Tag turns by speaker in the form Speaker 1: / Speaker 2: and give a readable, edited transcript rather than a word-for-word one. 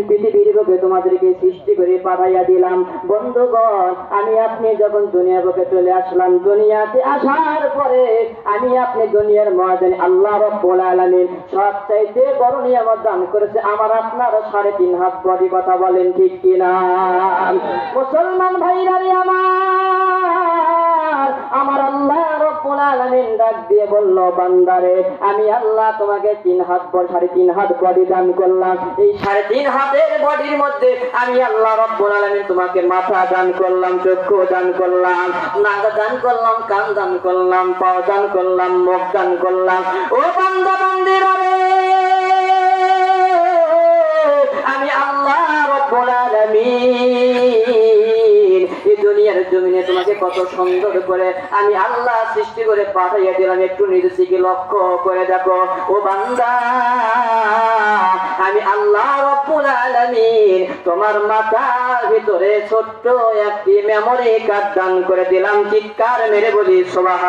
Speaker 1: পৃথিবীর বুকে তোমাদেরকে সৃষ্টি করে পাঠাইয়া দিলাম। বন্ধুগণ, আমি আপনি যখন দুনিয়ার বুকে চলে আসলাম, দুনিয়াতে আসার পরে আমি আপনি দুনিয়ার ময়দানে আল্লাহ রাব্বুল আলামিন সবচাইতে বড় নিয়ামত দান করেছে আমার আপনার 3.5 হাত বডি। কথা বলেন ঠিক কিনা? মুসলমান ভাইরা রে আমার আল্লাহ রাব্বুল আলামিন ডাক দিয়ে বলল, বান্দারে আমি আল্লাহ তোমাকে 3 হাত 3.5 হাত বডি দান করলাম। এই 3.5 হাতের বডির মধ্যে আমি আল্লাহ রাব্বুল আলামিন তোমাকে মাথা দান করলাম, চক্ষু দান করলাম, নাক দান করলাম, কান দান করলাম, পা দান করলাম, মুখ দান করলাম। ও বান্দা বান্দিরা রে, আমি আল্লাহ রাব্বুল আলামিন এই দুনিয়ার জমিনে তোমাকে কত সুন্দর করে আমি আল্লাহ সৃষ্টি করে পাঠাইয়া দিলাম। একটু নিজে থেকে লক্ষ্য করে দেখো ও বান্দা, আমি আল্লাহ রাব্বুল আলামিন তোমার মাথার ভিতরে ছোট্ট একটি মেমোরি কার্ড দান করে দিলাম। চিৎকার মেরে বলি সুবহান।